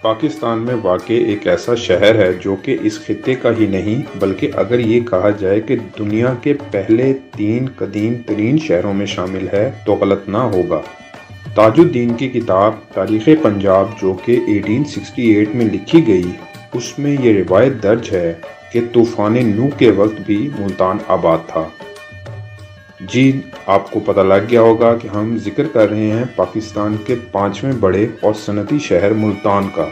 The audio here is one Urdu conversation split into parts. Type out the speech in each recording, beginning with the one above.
پاکستان میں واقع ایک ایسا شہر ہے جو کہ اس خطے کا ہی نہیں بلکہ اگر یہ کہا جائے کہ دنیا کے پہلے 3 قدیم ترین شہروں میں شامل ہے تو غلط نہ ہوگا۔ تاج الدین کی کتاب تاریخ پنجاب جو کہ 1868 میں لکھی گئی، اس میں یہ روایت درج ہے کہ طوفان نوح کے وقت بھی ملتان آباد تھا۔ جی، آپ کو پتہ لگ گیا ہوگا کہ ہم ذکر کر رہے ہیں پاکستان کے 5ویں بڑے اور صنعتی شہر ملتان کا،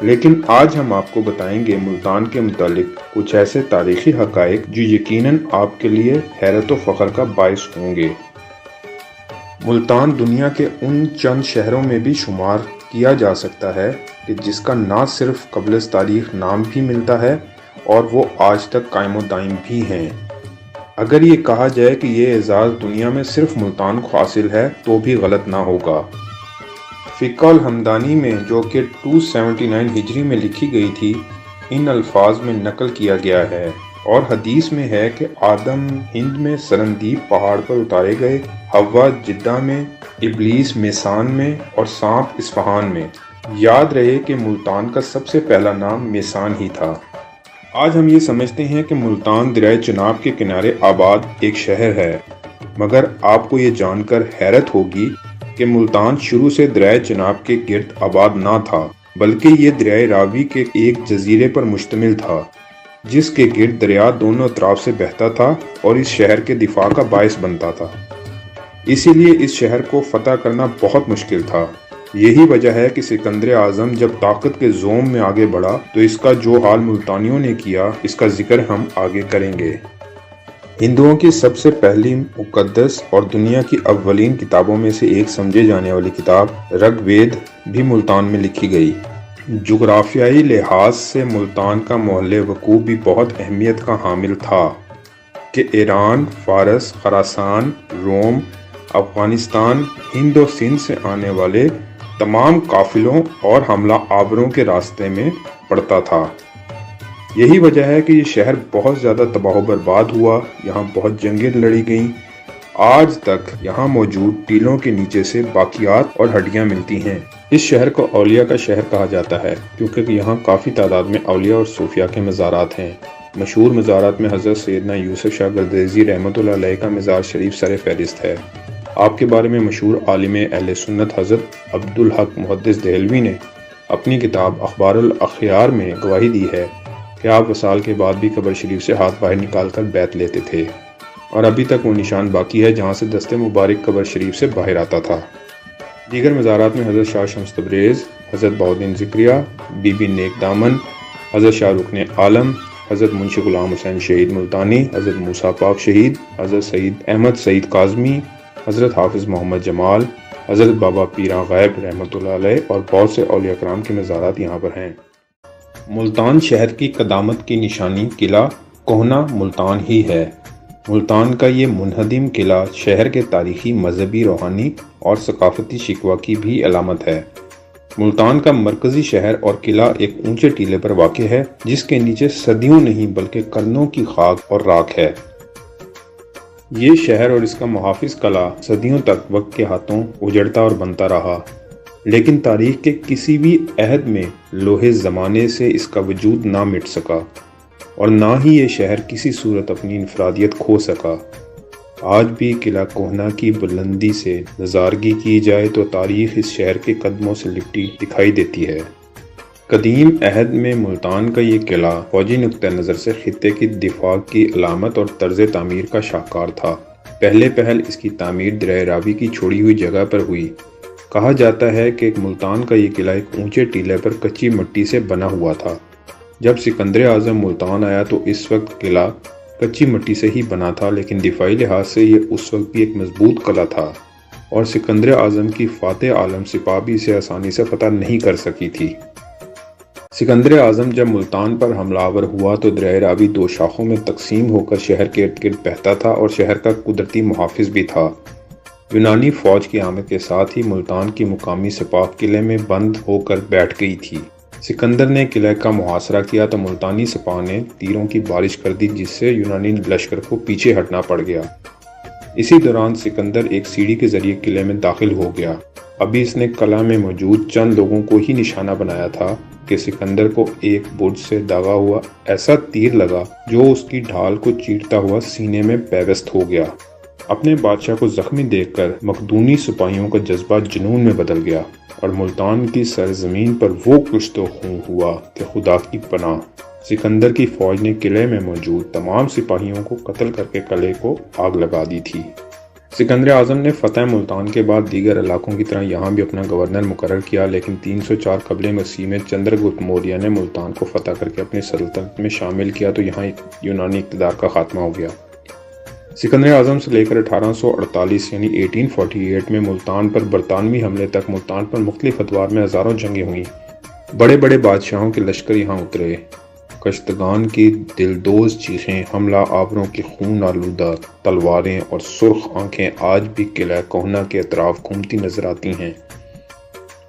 لیکن آج ہم آپ کو بتائیں گے ملتان کے متعلق کچھ ایسے تاریخی حقائق جو یقیناً آپ کے لیے حیرت و فخر کا باعث ہوں گے۔ ملتان دنیا کے ان چند شہروں میں بھی شمار کیا جا سکتا ہے کہ جس کا نہ صرف قبل از تاریخ نام بھی ملتا ہے اور وہ آج تک قائم و دائم بھی ہیں۔ اگر یہ کہا جائے کہ یہ اعزاز دنیا میں صرف ملتان کو حاصل ہے تو بھی غلط نہ ہوگا۔ فقہ الحمدانی میں جو کہ 279 ہجری میں لکھی گئی تھی، ان الفاظ میں نقل کیا گیا ہے اور حدیث میں ہے کہ آدم ہند میں سرندیپ پہاڑ پر اتارے گئے، حوا جدہ میں، ابلیس میسان میں اور سانپ اصفہان میں۔ یاد رہے کہ ملتان کا سب سے پہلا نام میسان ہی تھا۔ آج ہم یہ سمجھتے ہیں کہ ملتان دریائے چناب کے کنارے آباد ایک شہر ہے، مگر آپ کو یہ جان کر حیرت ہوگی کہ ملتان شروع سے دریائے چناب کے گرد آباد نہ تھا، بلکہ یہ دریائے راوی کے ایک جزیرے پر مشتمل تھا جس کے گرد دریا دونوں اطراف سے بہتا تھا اور اس شہر کے دفاع کا باعث بنتا تھا۔ اسی لیے اس شہر کو فتح کرنا بہت مشکل تھا۔ یہی وجہ ہے کہ سکندر اعظم جب طاقت کے زوم میں آگے بڑھا تو اس کا جو حال ملتانیوں نے کیا، اس کا ذکر ہم آگے کریں گے۔ ہندوؤں کی سب سے پہلی مقدس اور دنیا کی اولین کتابوں میں سے ایک سمجھے جانے والی کتاب رگ وید بھی ملتان میں لکھی گئی۔ جغرافیائی لحاظ سے ملتان کا محل وقوع بھی بہت اہمیت کا حامل تھا کہ ایران، فارس، خراسان، روم، افغانستان، ہند و سندھ سے آنے والے تمام قافلوں اور حملہ آوروں کے راستے میں پڑتا تھا۔ یہی وجہ ہے کہ یہ شہر بہت زیادہ تباہ و برباد ہوا، یہاں بہت جنگیں لڑی گئیں۔ آج تک یہاں موجود ٹیلوں کے نیچے سے باقیات اور ہڈیاں ملتی ہیں۔ اس شہر کو اولیاء کا شہر کہا جاتا ہے کیونکہ یہاں کافی تعداد میں اولیاء اور صوفیاء کے مزارات ہیں۔ مشہور مزارات میں حضرت سیدنا یوسف شاہ گردیزی رحمۃ اللہ علیہ کا مزار شریف سر فہرست ہے۔ آپ کے بارے میں مشہور عالم اہل سنت حضرت عبدالحق محدث دہلوی نے اپنی کتاب اخبار الاخیار میں گواہی دی ہے کہ آپ وصال کے بعد بھی قبر شریف سے ہاتھ باہر نکال کر بیعت لیتے تھے اور ابھی تک وہ نشان باقی ہے جہاں سے دست مبارک قبر شریف سے باہر آتا تھا۔ دیگر مزارات میں حضرت شاہ شمس تبریز، حضرت بہاؤالدین ذکریہ، بی بی نیک دامن، حضرت شاہ رکن عالم، حضرت منشی غلام حسین شہید ملتانی، حضرت موسیٰ پاک شہید، حضرت سید احمد سعید کاظمی، حضرت حافظ محمد جمال، حضرت بابا پیراں غائب رحمۃ اللہ علیہ اور بہت سے اولیاء کرام کے مزارات یہاں پر ہیں۔ ملتان شہر کی قدامت کی نشانی قلعہ کوہنہ ملتان ہی ہے۔ ملتان کا یہ منہدم قلعہ شہر کے تاریخی، مذہبی، روحانی اور ثقافتی شکوہ کی بھی علامت ہے۔ ملتان کا مرکزی شہر اور قلعہ ایک اونچے ٹیلے پر واقع ہے جس کے نیچے صدیوں نہیں بلکہ قرنوں کی خاک اور راکھ ہے۔ یہ شہر اور اس کا محافظ قلعہ صدیوں تک وقت کے ہاتھوں اجڑتا اور بنتا رہا، لیکن تاریخ کے کسی بھی عہد میں لوح زمانے سے اس کا وجود نہ مٹ سکا اور نہ ہی یہ شہر کسی صورت اپنی انفرادیت کھو سکا۔ آج بھی قلعہ کوہنہ کی بلندی سے نظارگی کی جائے تو تاریخ اس شہر کے قدموں سے لپٹی دکھائی دیتی ہے۔ قدیم عہد میں ملتان کا یہ قلعہ فوجی نقطہ نظر سے خطے کی دفاع کی علامت اور طرز تعمیر کا شاہکار تھا۔ پہلے پہل اس کی تعمیر دریائے راوی کی چھوڑی ہوئی جگہ پر ہوئی۔ کہا جاتا ہے کہ ملتان کا یہ قلعہ ایک اونچے ٹیلے پر کچی مٹی سے بنا ہوا تھا۔ جب سکندر اعظم ملتان آیا تو اس وقت قلعہ کچی مٹی سے ہی بنا تھا، لیکن دفاعی لحاظ سے یہ اس وقت بھی ایک مضبوط قلعہ تھا اور سکندر اعظم کی فاتح عالم سپاہ بھی اسے آسانی سے فتح نہیں کر سکی تھی۔ سکندر اعظم جب ملتان پر حملہ آور ہوا تو دریائے راوی 2 شاخوں میں تقسیم ہو کر شہر کے ارد گرد بہتا تھا اور شہر کا قدرتی محافظ بھی تھا۔ یونانی فوج کی آمد کے ساتھ ہی ملتان کی مقامی سپاہ قلعے میں بند ہو کر بیٹھ گئی تھی۔ سکندر نے قلعے کا محاصرہ کیا تو ملتانی سپاہ نے تیروں کی بارش کر دی جس سے یونانی لشکر کو پیچھے ہٹنا پڑ گیا۔ اسی دوران سکندر ایک سیڑھی کے ذریعے قلعے میں داخل ہو گیا ابھی اس نے کلا میں موجود چند لوگوں کو ہی نشانہ بنایا تھا کہ سکندر کو ایک برج سے داغا ہوا ایسا تیر لگا جو اس کی ڈھال کو چیرتا ہوا سینے میں پیوست ہو گیا۔ اپنے بادشاہ کو زخمی دیکھ کر مقدونی سپاہیوں کا جذبہ جنون میں بدل گیا اور ملتان کی سرزمین پر وہ کچھ تو خون ہوا کہ خدا کی پناہ۔ سکندر کی فوج نے قلعے میں موجود تمام سپاہیوں کو قتل کر کے قلعے کو آگ لگا دی تھی۔ سکندر اعظم نے فتح ملتان کے بعد دیگر علاقوں کی طرح یہاں بھی اپنا گورنر مقرر کیا، لیکن 304 قبل مسیح میں چندرگپت موریہ نے ملتان کو فتح کر کے اپنی سلطنت میں شامل کیا تو یہاں یونانی اقتدار کا خاتمہ ہو گیا۔ سکندر اعظم سے لے کر 1848 یعنی 1848 میں ملتان پر برطانوی حملے تک ملتان پر مختلف ادوار میں ہزاروں جنگیں ہوئیں۔ بڑے بڑے بادشاہوں کے لشکر یہاں اترے۔ کشتگان کی دلدوز چیخیں، حملہ آوروں کی خون آلودہ تلواریں اور سرخ آنکھیں آج بھی قلعہ کوہنہ کے اطراف گھومتی نظر آتی ہیں۔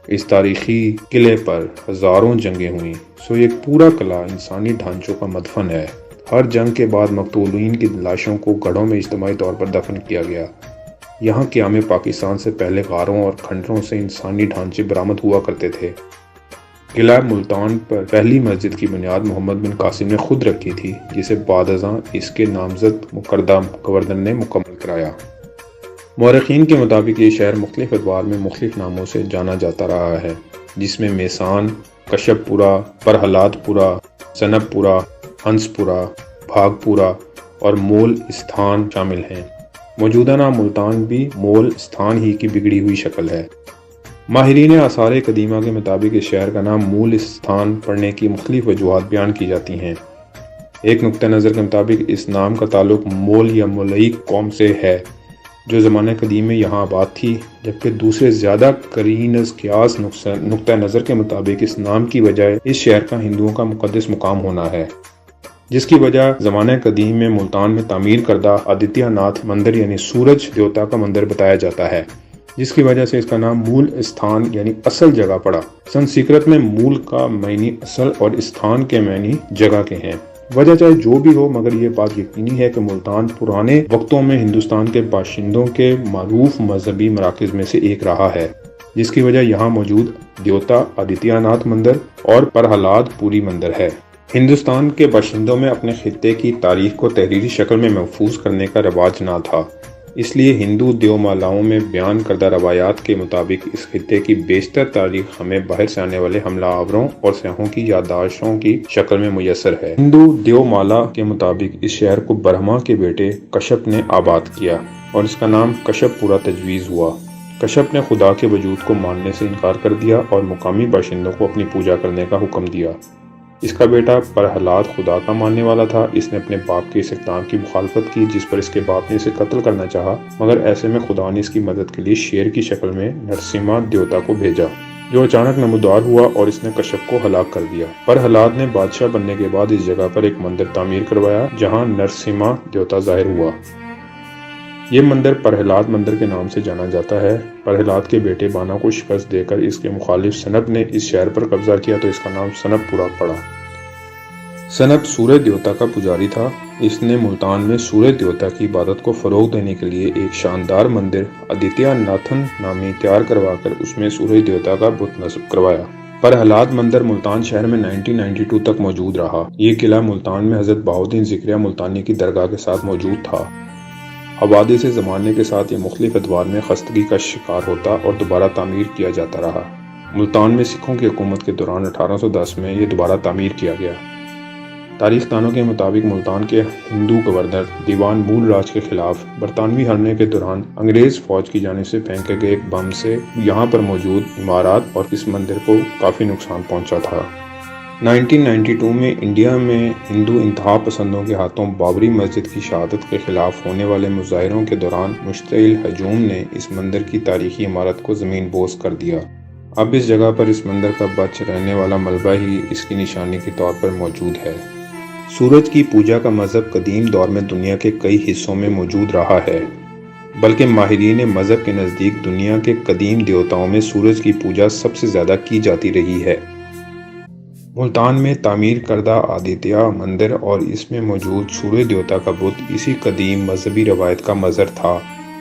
اس تاریخی قلعے پر ہزاروں جنگیں ہوئیں، سو ایک پورا قلعہ انسانی ڈھانچوں کا مدفن ہے۔ ہر جنگ کے بعد مقتولین کی لاشوں کو گڑھوں میں اجتماعی طور پر دفن کیا گیا۔ یہاں قیام پاکستان سے پہلے غاروں اور کھنڈروں سے انسانی ڈھانچے برآمد ہوا کرتے تھے۔ قلعہ ملتان پر پہلی مسجد کی بنیاد محمد بن قاسم نے خود رکھی تھی، جسے بعد ازاں اس کے نامزد مقردہ گورنر نے مکمل کرایا۔ مورخین کے مطابق یہ شہر مختلف ادوار میں مختلف ناموں سے جانا جاتا رہا ہے، جس میں میسان، کشپ پورہ، پرہلاد پورہ، سنب پورہ، ہنس پورہ، بھاگ پورہ اور مول استھان شامل ہیں۔ موجودہ نام ملتان بھی مول استھان ہی کی بگڑی ہوئی شکل ہے۔ ماہرین آثار قدیمہ کے مطابق اس شہر کا نام مول استھان پڑنے کی مختلف وجوہات بیان کی جاتی ہیں۔ ایک نقطہ نظر کے مطابق اس نام کا تعلق مول یا مولئی قوم سے ہے جو زمانہ قدیم میں یہاں آباد تھی، جبکہ دوسرے زیادہ قرین از قیاس نقطہ نظر کے مطابق اس نام کی وجہ اس شہر کا ہندوؤں کا مقدس مقام ہونا ہے، جس کی وجہ زمانہ قدیم میں ملتان میں تعمیر کردہ آدتیہ ناتھ مندر یعنی سورج دیوتا کا مندر بتایا جاتا ہے، جس کی وجہ سے اس کا نام مول استھان یعنی اصل جگہ پڑا۔ سنسکرت میں مول کا معنی اصل اور استھان کے معنی جگہ کے ہیں۔ وجہ چاہے جو بھی ہو، مگر یہ بات یقینی ہے کہ ملتان پرانے وقتوں میں ہندوستان کے باشندوں کے معروف مذہبی مراکز میں سے ایک رہا ہے، جس کی وجہ یہاں موجود دیوتا آدتیہ ناتھ مندر اور پرہلاد پوری مندر ہے۔ ہندوستان کے باشندوں میں اپنے خطے کی تاریخ کو تحریری شکل میں محفوظ کرنے کا رواج نہ تھا، اس لیے ہندو دیومالاؤں میں بیان کردہ روایات کے مطابق اس خطے کی بیشتر تاریخ ہمیں باہر سے آنے والے حملہ آوروں اور سیاحوں کی یادداشتوں کی شکل میں میسر ہے۔ ہندو دیومالا کے مطابق اس شہر کو برہما کے بیٹے کشپ نے آباد کیا اور اس کا نام کشپ پورا تجویز ہوا۔ کشپ نے خدا کے وجود کو ماننے سے انکار کر دیا اور مقامی باشندوں کو اپنی پوجا کرنے کا حکم دیا۔ اس کا بیٹا پرہلاد خدا کا ماننے والا تھا۔ اس نے اپنے باپ کے اس اقدام کی مخالفت کی، جس پر اس کے باپ نے اسے قتل کرنا چاہا، مگر ایسے میں خدا نے اس کی مدد کے لیے شیر کی شکل میں نرسمہا دیوتا کو بھیجا، جو اچانک نمودار ہوا اور اس نے کشپ کو ہلاک کر دیا۔ پرہلاد نے بادشاہ بننے کے بعد اس جگہ پر ایک مندر تعمیر کروایا جہاں نرسمہا دیوتا ظاہر ہوا۔ یہ مندر پرہلاد مندر کے نام سے جانا جاتا ہے۔ پرہلاد کے بیٹے بانا کو شکست دے کر اس کے مخالف سنب نے اس شہر پر قبضہ کیا تو اس کا نام سنب پورہ پڑا۔ سنب سورج دیوتا کا پجاری تھا۔ اس نے ملتان میں سورج دیوتا کی عبادت کو فروغ دینے کے لیے ایک شاندار مندر آدتیہ ناتھن نامی تیار کروا کر اس میں سورج دیوتا کا بت نصب کروایا۔ پرہلاد مندر ملتان شہر میں 1992 تک موجود رہا۔ یہ قلعہ ملتان میں حضرت بہاؤالدین ذکریہ ملتانی کی درگاہ کے ساتھ موجود تھا۔ آبادی سے زمانے کے ساتھ یہ مختلف ادوار میں خستگی کا شکار ہوتا اور دوبارہ تعمیر کیا جاتا رہا۔ ملتان میں سکھوں کی حکومت کے دوران 1810 میں یہ دوبارہ تعمیر کیا گیا۔ تاریخ دانوں کے مطابق ملتان کے ہندو گورنر دیوان مول راج کے خلاف برطانوی حملے کے دوران انگریز فوج کی جانب سے پھینکے گئے ایک بم سے یہاں پر موجود عمارات اور اس مندر کو کافی نقصان پہنچا تھا۔ 1992 میں انڈیا میں ہندو انتہا پسندوں کے ہاتھوں بابری مسجد کی شہادت کے خلاف ہونے والے مظاہروں کے دوران مشتعل ہجوم نے اس مندر کی تاریخی عمارت کو زمین بوس کر دیا۔ اب اس جگہ پر اس مندر کا بچ رہنے والا ملبہ ہی اس کی نشانی کے طور پر موجود ہے۔ سورج کی پوجا کا مذہب قدیم دور میں دنیا کے کئی حصوں میں موجود رہا ہے، بلکہ ماہرین مذہب کے نزدیک دنیا کے قدیم دیوتاؤں میں سورج کی پوجا سب سے زیادہ کی جاتی رہی ہے۔ ملتان میں تعمیر کردہ آدتیہ مندر اور اس میں موجود سورج دیوتا کا بت اسی قدیم مذہبی روایت کا مظہر تھا